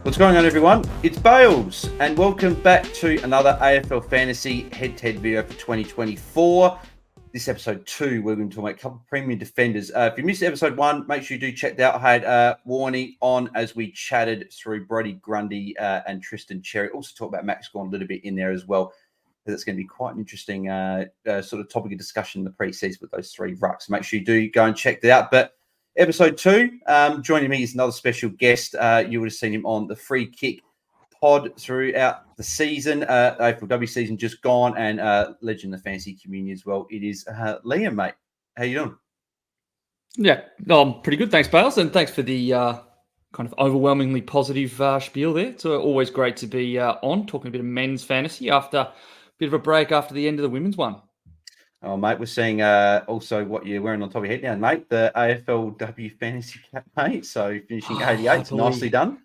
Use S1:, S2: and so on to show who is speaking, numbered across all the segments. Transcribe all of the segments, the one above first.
S1: What's going on, everyone? It's Bales, and welcome back to another AFL Fantasy Head-to-Head video for 2024. This episode 2, we're going to talk about a couple of premium defenders. If you missed episode 1, make sure you do check that out. I had Warney on as we chatted through Brodie Grundy and Tristan Cherry. Also talk about Max Gawn a little bit in there as well. It's going to be quite an interesting sort of topic of discussion in the pre-season with those three rucks. Make sure you do go and check that out. But episode 2, joining me is another special guest. You would have seen him on the Free Kick pod throughout the season, AFLW season just gone, and legend of the fantasy community as well. It is Liam, mate. How you doing?
S2: Yeah, I'm pretty good. Thanks, Bales, and thanks for the kind of overwhelmingly positive spiel there. It's always great to be on, talking a bit of men's fantasy after a bit of a break after the end of the women's one.
S1: Oh, mate, we're seeing also what you're wearing on top of your head now, mate, the AFLW Fantasy cap, mate. So finishing 88, nicely done.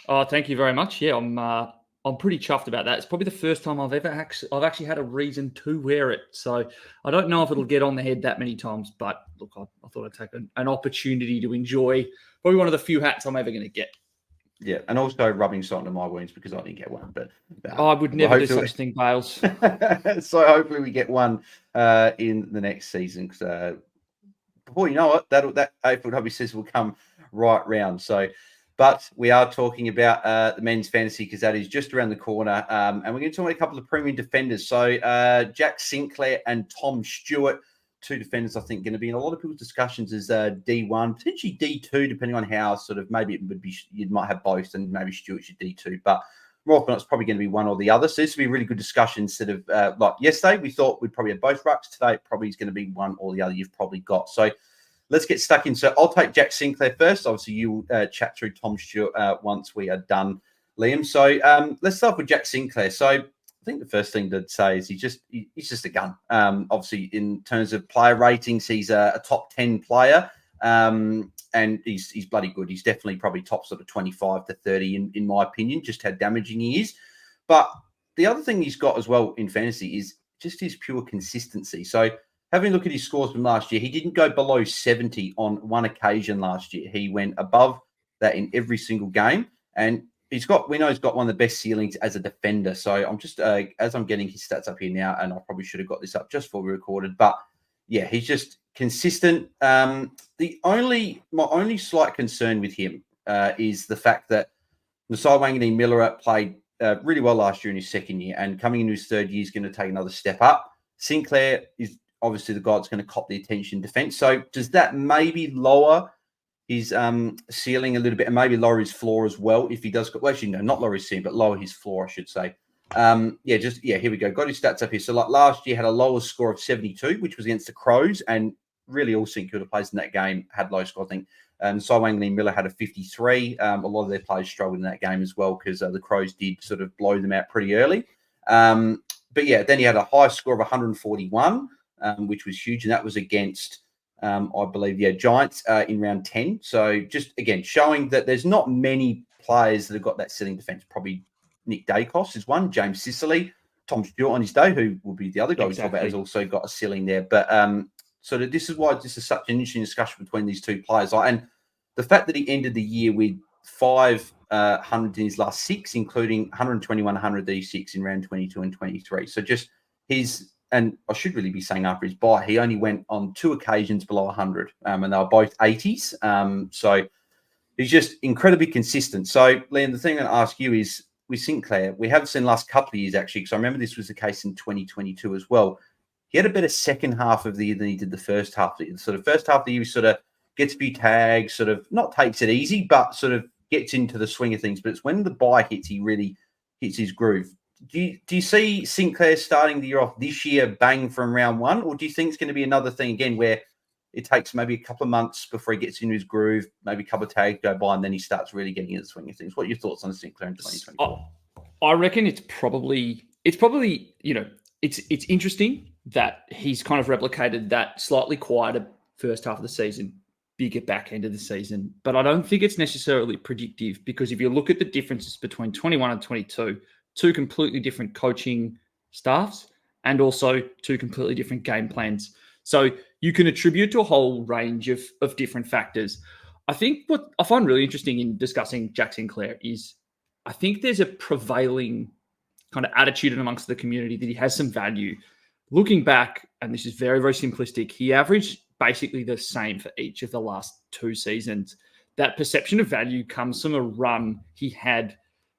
S2: Oh, thank you very much. Yeah, I'm pretty chuffed about that. It's probably the first time I've actually had a reason to wear it. So I don't know if it'll get on the head that many times, but look, I thought I'd take an opportunity to enjoy probably one of the few hats I'm ever going to get.
S1: Yeah, and also rubbing salt into my wounds because I didn't get one. But
S2: I would never do such a thing, Bales.
S1: So hopefully we get one in the next season. Because before you know it, that AFLW season will come right round. So, but we are talking about the men's fantasy because that is just around the corner. And we're going to talk about a couple of premium defenders. So Jack Sinclair and Tom Stewart, two defenders, I think, going to be in a lot of people's discussions as D1, potentially D2, depending on how sort of maybe it would be, you might have both and maybe Stewart's your D2, but more often it's probably going to be one or the other. So this will be a really good discussion instead of like yesterday, we thought we'd probably have both rucks. Today, it probably is going to be one or the other you've probably got. So let's get stuck in. So I'll take Jack Sinclair first. Obviously, you'll chat through Tom Stewart once we are done, Liam. So let's start with Jack Sinclair. So I think the first thing to say is he's just a gun. Obviously, in terms of player ratings, he's a top 10 player, and he's bloody good. He's definitely probably top sort of 25 to 30 in my opinion, just how damaging he is. But the other thing he's got as well in fantasy is just his pure consistency. So having a look at his scores from last year, he didn't go below 70 on one occasion last year. He went above that in every single game, and we know he's got one of the best ceilings as a defender. So I'm just, as I'm getting his stats up here now, and I probably should have got this up just before we recorded, but yeah, he's just consistent. My only slight concern with him is the fact that Nasai Wanganeen-Miller played really well last year in his second year, and coming into his third year, he's going to take another step up. Sinclair is obviously the guy that's going to cop the attention in defense. So does that maybe lower his ceiling a little bit and maybe lower his floor as well if he does? Well, actually, no, not lower his ceiling, but lower his floor, I should say. Here we go. Got his stats up here. So like last year had a lower score of 72, which was against the Crows, and really all Sinclair players in that game had low score, I think. Cy Wanganeen-Miller had a 53. A lot of their players struggled in that game as well because the Crows did sort of blow them out pretty early. But yeah, then he had a high score of 141, which was huge, and that was against I believe, Giants in round 10. So just, again, showing that there's not many players that have got that ceiling defence. Probably Nick Dacos is one, James Sicily, Tom Stewart on his day, who will be the other guy we talk about, has also got a ceiling there. But so this is why this is such an interesting discussion between these two players. And the fact that he ended the year with 500 in his last 6, including 121, 136 in round 22 and 23. So just his... And I should really be saying after his bye, he only went on 2 occasions below 100, and they were both 80s. So he's just incredibly consistent. So, Liam, the thing I'm going to ask you is, with Sinclair, we have seen the last couple of years, actually, because I remember this was the case in 2022 as well. He had a better second half of the year than he did the first half of the year. So the first half of the year, he sort of gets a few tags, sort of not takes it easy, but sort of gets into the swing of things. But it's when the bye hits, he really hits his groove. Do you see Sinclair starting the year off this year bang from round 1, or do you think it's going to be another thing again where it takes maybe a couple of months before he gets into his groove, maybe a couple of tags go by, and then he starts really getting into the swing of things? What are your thoughts on Sinclair in 2024?
S2: I reckon it's probably it's interesting that he's kind of replicated that slightly quieter first half of the season, bigger back end of the season, but I don't think it's necessarily predictive, because if you look at the differences between 21 and 22. 2 completely different coaching staffs and also 2 completely different game plans. So you can attribute to a whole range of different factors. I think what I find really interesting in discussing Jack Sinclair is I think there's a prevailing kind of attitude amongst the community that he has some value. Looking back, and this is very, very simplistic, he averaged basically the same for each of the last 2 seasons. That perception of value comes from a run he had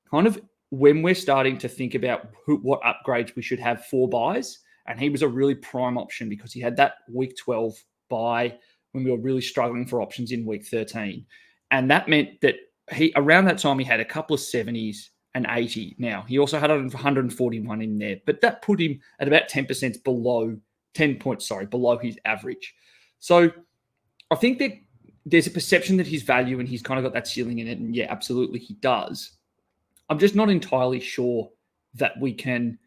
S2: kind of when we're starting to think about what upgrades we should have for buys. And he was a really prime option because he had that week 12 buy when we were really struggling for options in week 13. And that meant that around that time, he had a couple of 70s and 80. Now, he also had 141 in there, but that put him at about 10% below, 10 points, below his average. So I think that there's a perception that his value and he's kind of got that ceiling in it. And yeah, absolutely, he does. I'm just not entirely sure that we can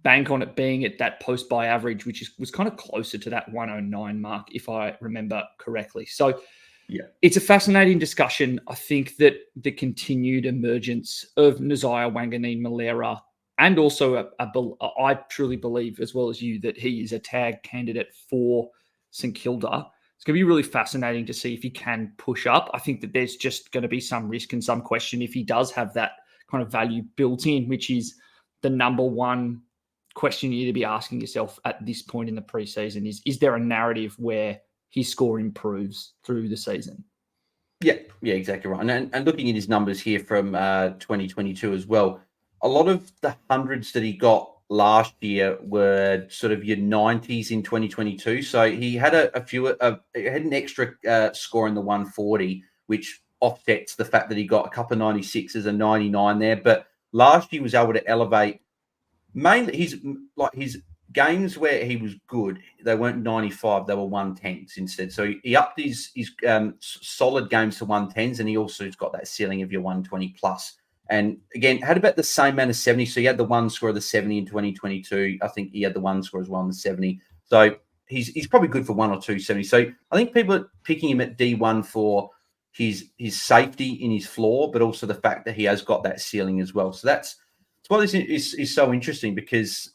S2: bank on it being at that post-buy average, which was kind of closer to that 109 mark, if I remember correctly. So yeah, it's a fascinating discussion. I think that the continued emergence of Nasiah Wanganeen-Malera, and also I truly believe, as well as you, that he is a tag candidate for St Kilda. It's going to be really fascinating to see if he can push up. I think that there's just going to be some risk and some question if he does have that kind of value built in, which is the number one question you need to be asking yourself at this point in the preseason is there a narrative where his score improves through the season?
S1: Yeah, exactly right. And looking at his numbers here from 2022 as well, a lot of the hundreds that he got last year were sort of your 90s in 2022. So he had he had an extra score in the 140, which offsets the fact that he got a couple of 96s and 99 there. But last year he was able to elevate mainly his games where he was good. They weren't 95, they were 110s instead. So he upped his solid games to 110s, and he also has got that ceiling of your 120 plus. And again, had about the same amount of 70. So he had the one score of the 70 in 2022. I think he had the one score as well in the 70. So he's probably good for 1 or 2 70. So I think people are picking him at D1 for his safety in his floor, but also the fact that he has got that ceiling as well. So that's why this is so interesting, because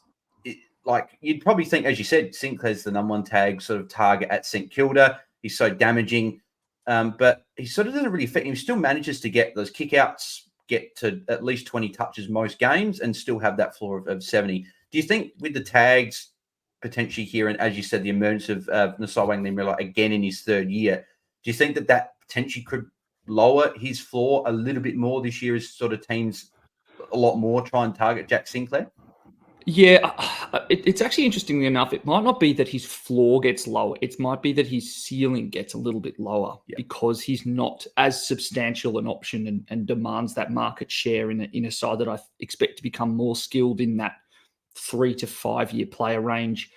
S1: you'd probably think, as you said, Sinclair's the number one tag sort of target at St Kilda. He's so damaging, but he sort of doesn't really fit. He still manages to get those kickouts, get to at least 20 touches most games, and still have that floor of 70. Do you think with the tags potentially here, and as you said, the emergence of Nasiah Wanganeen-Malera again in his 3rd year, do you think that potentially could lower his floor a little bit more this year as sort of teams a lot more try and target Jack Sinclair?
S2: Yeah, it's actually interestingly enough, it might not be that his floor gets lower. It might be that his ceiling gets a little bit lower because he's not as substantial an option and demands that market share in a side that I expect to become more skilled in that 3 to 5 year player range.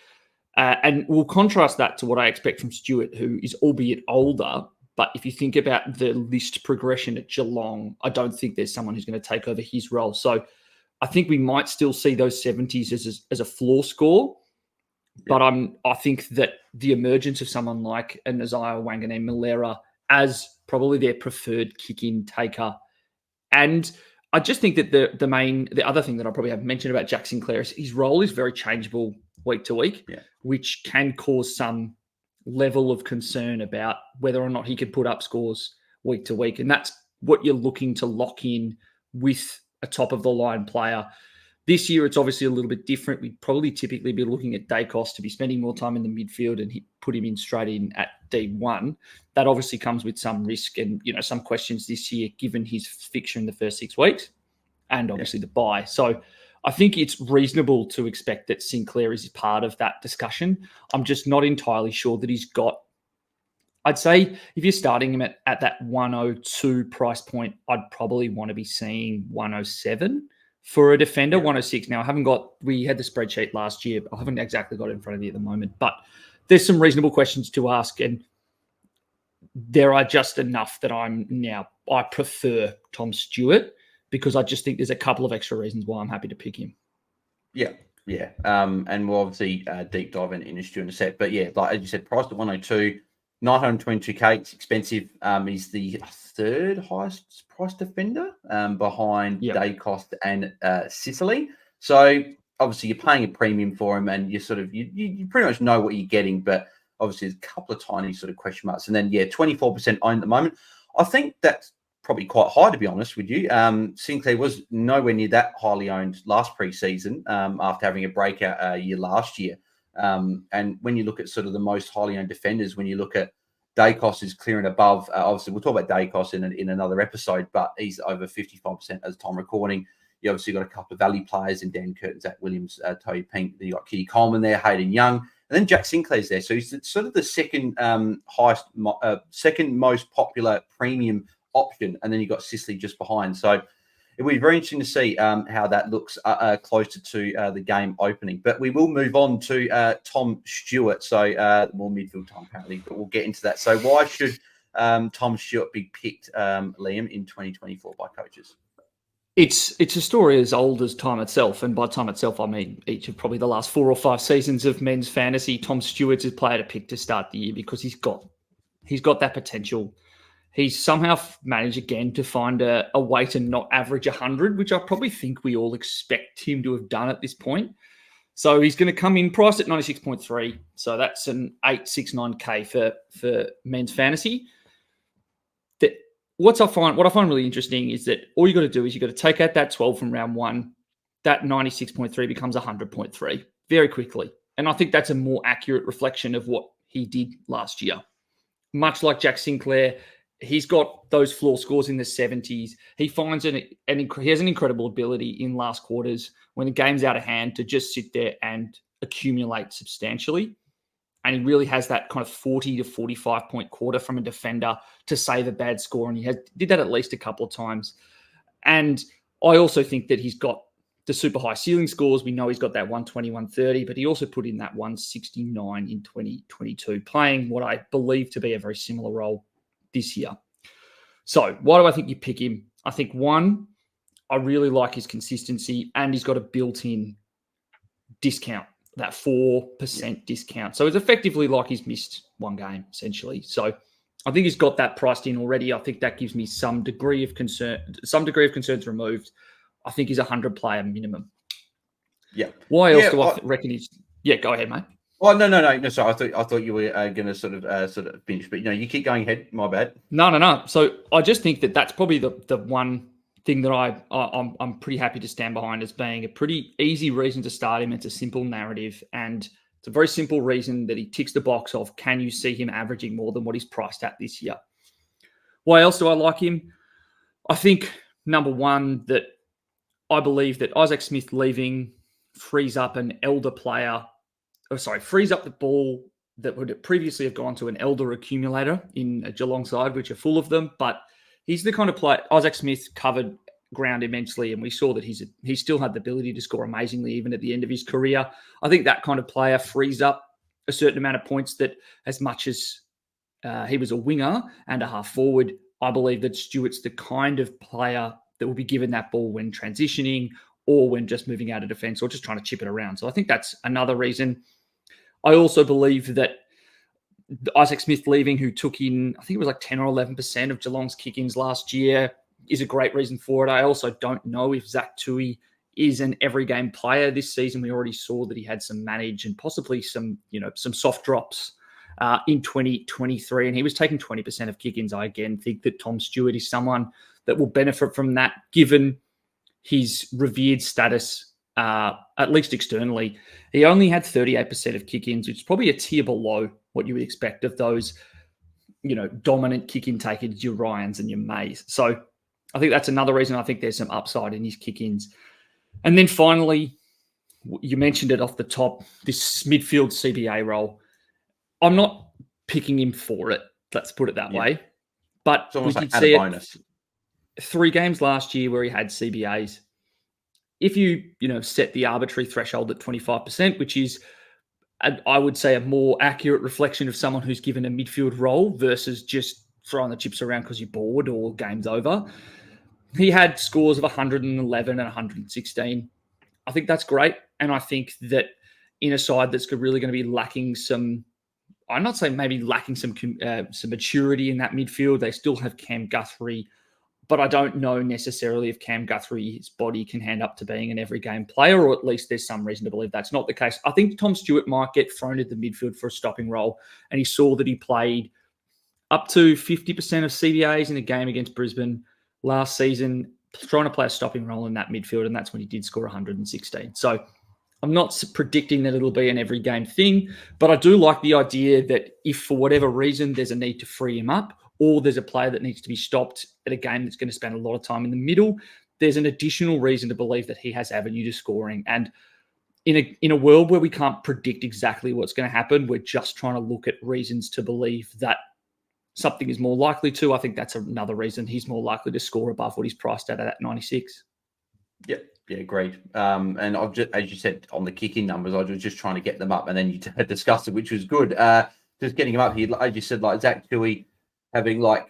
S2: And we'll contrast that to what I expect from Stewart, who is albeit older. But if you think about the list progression at Geelong, I don't think there's someone who's going to take over his role. So I think we might still see those 70s as a floor score, but I think that the emergence of someone like a Nasiah Wanganeen-Malera as probably their preferred kick-in taker. And I just think that the other thing that I probably haven't mentioned about Jack Sinclair is his role is very changeable week to week, which can cause some level of concern about whether or not he could put up scores week to week. And that's what you're looking to lock in with a top-of-the-line player. This year, it's obviously a little bit different. We'd probably typically be looking at Dacos to be spending more time in the midfield and put him in straight in at D1. That obviously comes with some risk and some questions this year, given his fixture in the first 6 weeks and obviously the bye. So I think it's reasonable to expect that Sinclair is part of that discussion. I'm just not entirely sure that he's got. I'd say if you're starting him at that 102 price point, I'd probably want to be seeing 107 for a defender, 106. Now, we had the spreadsheet last year. I haven't exactly got it in front of me at the moment, but there's some reasonable questions to ask. And there are just enough that I prefer Tom Stewart, because I just think there's a couple of extra reasons why I'm happy to pick him.
S1: Yeah. And we'll obviously deep dive into Stewart in a sec. But yeah, like as you said, priced at 102. 922k, it's expensive. He's the 3rd highest priced defender behind Dacos and Sicily. So obviously you're paying a premium for him, and you pretty much know what you're getting, but obviously there's a couple of tiny sort of question marks. And then 24% owned at the moment. I think that's probably quite high, to be honest with you. Sinclair was nowhere near that highly owned last preseason after having a breakout year last year. And when you look at sort of the most highly owned defenders, when you look at Dacos is clear and above. Obviously, we'll talk about Dacos in another episode, but he's over 55% as time recording. You obviously got a couple of value players in Dan Curtin, Zach Williams, Toby Pink. Then you got Kitty Coleman there, Hayden Young, and then Jack Sinclair's there. So he's sort of the second second most popular premium option, and then you got Sicily just behind. So it'll be very interesting to see how that looks closer to the game opening. But we will move on to Tom Stewart. So more midfield time apparently, but we'll get into that. So why should Tom Stewart be picked, Liam, in 2024 by coaches?
S2: It's a story as old as time itself. And by time itself, I mean each of probably the last 4 or 5 seasons of men's fantasy. Tom Stewart's a player to pick to start the year because he's got that potential. He's somehow managed again to find a way to not average 100, which I probably think we all expect him to have done at this point. So he's going to come in priced at 96.3. So that's an 869K for men's fantasy. What I find really interesting is that all you got to do is you got to take out that 12 from round 1. That 96.3 becomes 100.3 very quickly. And I think that's a more accurate reflection of what he did last year. Much like Jack Sinclair, he's got those floor scores in the 70s. He finds he has an incredible ability in last quarters when the game's out of hand to just sit there and accumulate substantially. And he really has that kind of 40 to 45 point quarter from a defender to save a bad score. And he did that at least a couple of times. And I also think that he's got the super high ceiling scores. We know he's got that 120, 130, but he also put in that 169 in 2022, playing what I believe to be a very similar role this year. So why do I think you pick him? I think, one, I really like his consistency, and he's got a built-in discount, that 4% discount. So it's effectively like he's missed one game, essentially. So I think he's got that priced in already. I think that gives me some degree of concerns removed. I think he's a 100-player minimum.
S1: Yeah.
S2: Why else do I reckon he's... Yeah, go ahead, mate.
S1: Oh, no. Sorry, I thought you were going to sort of finish, but you keep going ahead. My bad.
S2: No. So I just think that that's probably the one thing that I'm pretty happy to stand behind as being a pretty easy reason to start him. It's a simple narrative, and it's a very simple reason that he ticks the box of, can you see him averaging more than what he's priced at this year? Why else do I like him? I think, number one, that I believe that Isaac Smith leaving frees up the ball that would previously have gone to an elder accumulator in a Geelong side, which are full of them. But he's the kind of player. Isaac Smith covered ground immensely, and we saw that he still had the ability to score amazingly even at the end of his career. I think that kind of player frees up a certain amount of points that, as much as he was a winger and a half forward, I believe that Stewart's the kind of player that will be given that ball when transitioning or when just moving out of defence or just trying to chip it around. So I think that's another reason. I also believe that Isaac Smith leaving, who took in, I think it was like 10 or 11% of Geelong's kick-ins last year, is a great reason for it. I also don't know if Ep.2 is an every-game player this season. We already saw that he had some manage and possibly some soft drops in 2023, and he was taking 20% of kick-ins. I again think that Tom Stewart is someone that will benefit from that, given his revered status, at least externally. He only had 38% of kick-ins, which is probably a tier below what you would expect of those, dominant kick-in takers, your Ryans and your Mays. So I think that's another reason I think there's some upside in his kick-ins. And then finally, you mentioned it off the top, this midfield CBA role. I'm not picking him for it, let's put it that way. But we did see it. Bonus. 3 games last year where he had CBAs. If you set the arbitrary threshold at 25%, which is, I would say, a more accurate reflection of someone who's given a midfield role versus just throwing the chips around because you're bored or game's over. He had scores of 111 and 116. I think that's great. And I think that in a side that's really going to be lacking some, I'm not saying maybe lacking some maturity in that midfield. They still have Cam Guthrie, but I don't know necessarily if Cam Guthrie's body can hand up to being an every-game player, or at least there's some reason to believe that's not the case. I think Tom Stewart might get thrown at the midfield for a stopping role, and he saw that he played up to 50% of CBAs in a game against Brisbane. last season, trying to play a stopping role in that midfield, and that's when he did score 116. So I'm not predicting that it'll be an every game thing, but I do like the idea that if for whatever reason there's a need to free him up, or there's a player that needs to be stopped at a game that's going to spend a lot of time in the middle, there's an additional reason to believe that he has avenue to scoring. And in a world where we can't predict exactly what's going to happen, we're just trying to look at reasons to believe that something is more likely to. I think that's another reason he's more likely to score above what he's priced at 96.
S1: Yeah, great. And I've just, as you said, on the kicking numbers, I was just trying to get them up, and then you discussed it, which was good. Just getting them up here, as you said, like Zach Tui having like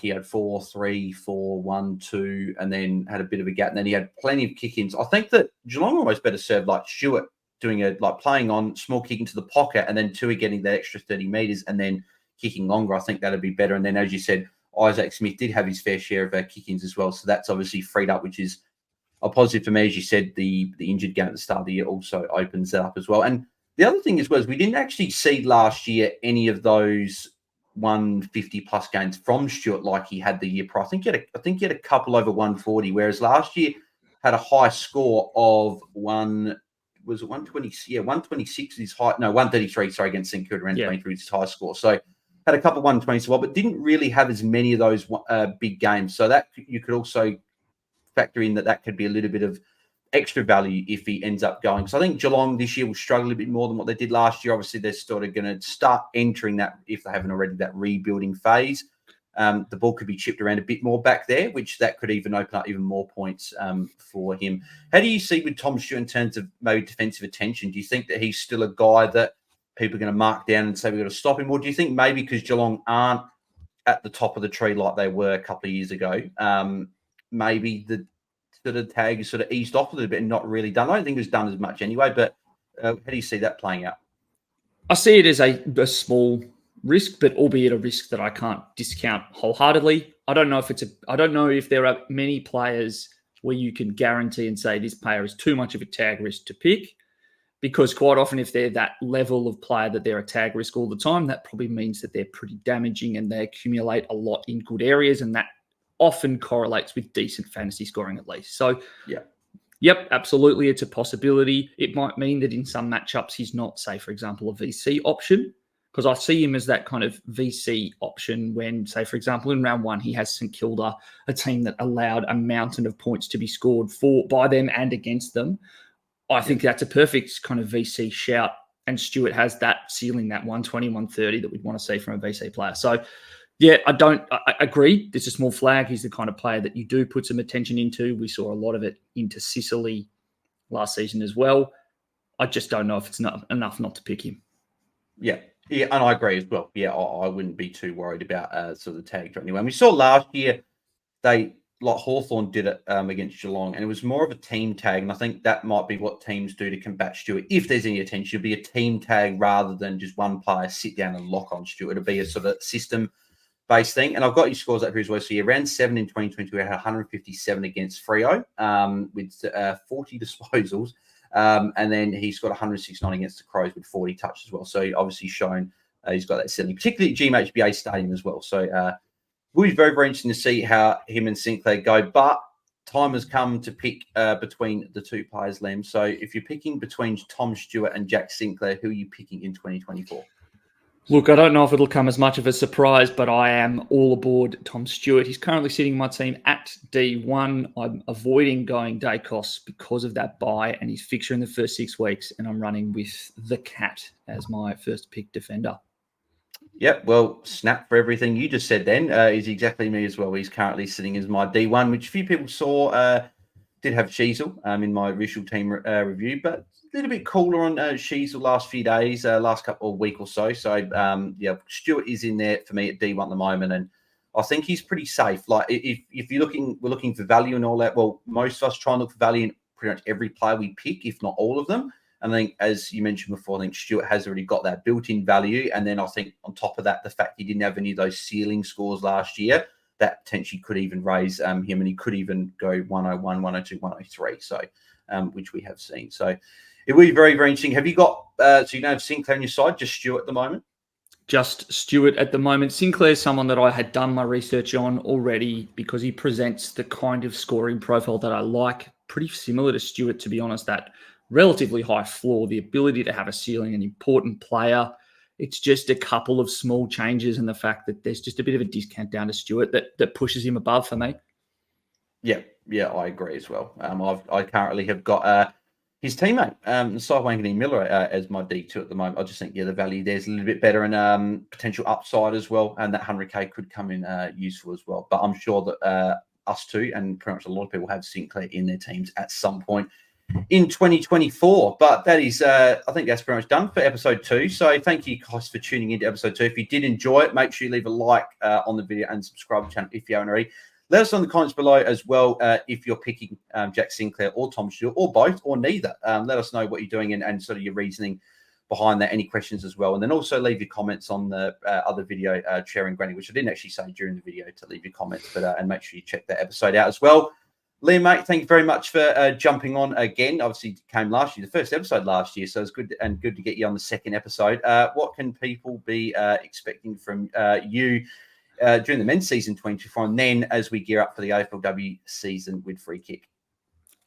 S1: he had 4, 3, 4, 1, 2, and then had a bit of a gap, and then he had plenty of kick-ins. I think that Geelong almost better served like Stewart doing playing on small kick into the pocket, and then Tui getting that extra 30 meters, and then kicking longer. I think that'd be better. And then, as you said, Isaac Smith did have his fair share of kick-ins as well, so that's obviously freed up, which is a positive for me. As you said, the injured game at the start of the year also opens that up as well. And the other thing as well is we didn't actually see last year any of those 150 plus games from Stewart like he had the year prior. I think he had a couple over 140, whereas last year had a high score of 120? Yeah, 126 is his high. No, 133. Sorry, against St Kilda, around 23 is his high score. So had a couple of 120s as well, but didn't really have as many of those big games. So that you could also factor in that could be a little bit of extra value if he ends up going. So I think Geelong this year will struggle a bit more than what they did last year. Obviously, they're sort of going to start entering that, if they haven't already, that rebuilding phase. The ball could be chipped around a bit more back there, which that could even open up even more points for him. How do you see with Tom Stewart in terms of maybe defensive attention? Do you think that he's still a guy that people are going to mark down and say we've got to stop him? Or do you think maybe because Geelong aren't at the top of the tree like they were a couple of years ago, maybe the sort of tag is sort of eased off a little bit and not really done? I don't think it was done as much anyway, but how do you see that playing out?
S2: I see it as a small risk, but albeit a risk that I can't discount wholeheartedly. I don't know if there are many players where you can guarantee and say this player is too much of a tag risk to pick, because quite often if they're that level of player that they're a tag risk all the time, that probably means that they're pretty damaging and they accumulate a lot in good areas, and that often correlates with decent fantasy scoring at least. So, yep, absolutely, it's a possibility. It might mean that in some matchups he's not, say, for example, a VC option, because I see him as that kind of VC option when, say, for example, in round 1, he has St Kilda, a team that allowed a mountain of points to be scored by them and against them. I think that's a perfect kind of VC shout, and Stewart has that ceiling, that 120, 130 that we'd want to see from a VC player. So, yeah, I agree. It's a small flag. He's the kind of player that you do put some attention into. We saw a lot of it into Sicily last season as well. I just don't know if it's not enough not to pick him.
S1: Yeah, and I agree as well. Yeah, I wouldn't be too worried about sort of the tag anyway. And we saw last year Hawthorn did it against Geelong, and it was more of a team tag. And I think that might be what teams do to combat Stewart. If there's any attention, it'll be a team tag rather than just one player sit down and lock on Stewart. It'll be a sort of system-based thing. And I've got your scores up here as well. So round 7 in 2022, we had 157 against Freo with 40 disposals. And then he's got 169 against the Crows with 40 touches as well. So obviously shown he's got that ceiling, particularly at GMHBA Stadium as well. So it will be very, very interesting to see how him and Sinclair go. But time has come to pick between the two players, Lem. So if you're picking between Tom Stewart and Jack Sinclair, who are you picking in 2024?
S2: Look, I don't know if it'll come as much of a surprise, but I am all aboard Tom Stewart. He's currently sitting my team at D1. I'm avoiding going Dacos because of that bye and his fixture in the first 6 weeks, and I'm running with the Cat as my first pick defender.
S1: Yep, well, snap for everything you just said then is exactly me as well. He's currently sitting as my D1, which a few people saw. Did have Sheasel in my visual team review, but a little bit cooler on Sheasel last few days, last couple of week or so. So, Stewart is in there for me at D1 at the moment, and I think he's pretty safe. Like, if we're looking for value and all that, well, most of us try and look for value in pretty much every player we pick, if not all of them. And I think, as you mentioned before, I think Stewart has already got that built-in value. And then I think on top of that, the fact he didn't have any of those ceiling scores last year, that potentially could even raise him, and he could even go 101, 102, 103, so which we have seen. So it will be very, very interesting. Have you got, so you don't have Sinclair on your side, just Stewart at the moment?
S2: just Stewart at the moment. Sinclair's someone that I had done my research on already because he presents the kind of scoring profile that I like. Pretty similar to Stewart, to be honest, that relatively high floor, the ability to have a ceiling, an important player. It's just a couple of small changes and the fact that there's just a bit of a discount down to Stewart that pushes him above for me.
S1: Yeah, I agree as well. I currently have got his teammate, Wanganeen Miller, as my D2 at the moment. I just think, the value there's a little bit better and potential upside as well. And that 100K could come in useful as well. But I'm sure that us two and pretty much a lot of people have Sinclair in their teams at some point in 2024. But that is, I think that's pretty much done for episode 2. So thank you guys for tuning into episode 2. If you did enjoy it, make sure you leave a like on the video and subscribe to the channel if you haven't already. Let us know in the comments below as well if you're picking Jack Sinclair or Tom Stewart or both or neither. Let us know what you're doing and sort of your reasoning behind that, any questions as well. And then also leave your comments on the other video, Chair and Granny, which I didn't actually say during the video to leave your comments, but and make sure you check that episode out as well. Liam, mate, thank you very much for jumping on again. Obviously, you came last year, the first episode last year, so it's good to get you on the second episode. What can people be expecting from you during the men's season 2024, and then as we gear up for the AFLW season with Free Kick?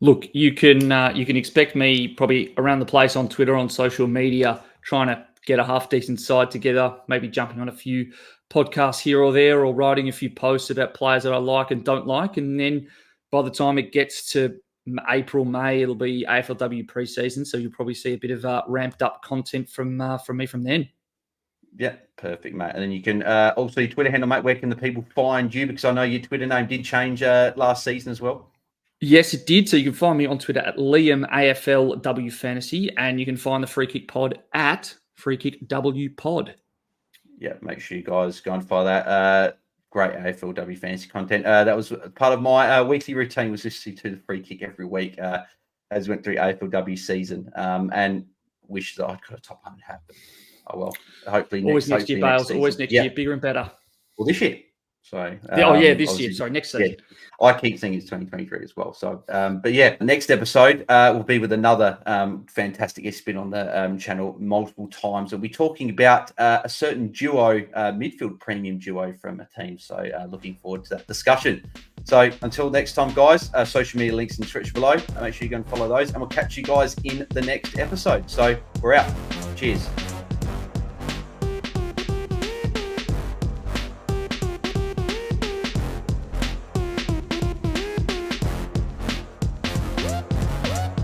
S2: Look, you can expect me probably around the place on Twitter, on social media, trying to get a half decent side together, maybe jumping on a few podcasts here or there, or writing a few posts about players that I like and don't like. And then by the time it gets to April, May, it'll be AFLW preseason. So you'll probably see a bit of ramped up content from me from then.
S1: Yeah, perfect, mate. And then you can also your Twitter handle, mate. Where can the people find you? Because I know your Twitter name did change last season as well.
S2: Yes, it did. So you can find me on Twitter at Liam AFLW Fantasy, and you can find the Free Kick Pod at Free Kick W Pod.
S1: Yeah, make sure you guys go and follow that. Great AFLW fantasy content. That was part of my weekly routine, was listening to the Free Kick every week as we went through AFLW season, and wish that I'd got a top 100 happen. Oh, well, hopefully
S2: next year, Bales. Always next year, bigger and better.
S1: Well, this year. So
S2: this year. Sorry, next season.
S1: Yeah, I keep thinking it's 2023 as well. So, but yeah, the next episode will be with another fantastic guest been on the channel multiple times. We'll be talking about a certain duo, midfield premium duo from a team. So, looking forward to that discussion. So, until next time, guys, social media links in the description below. Make sure you go and follow those, and we'll catch you guys in the next episode. So, we're out. Cheers.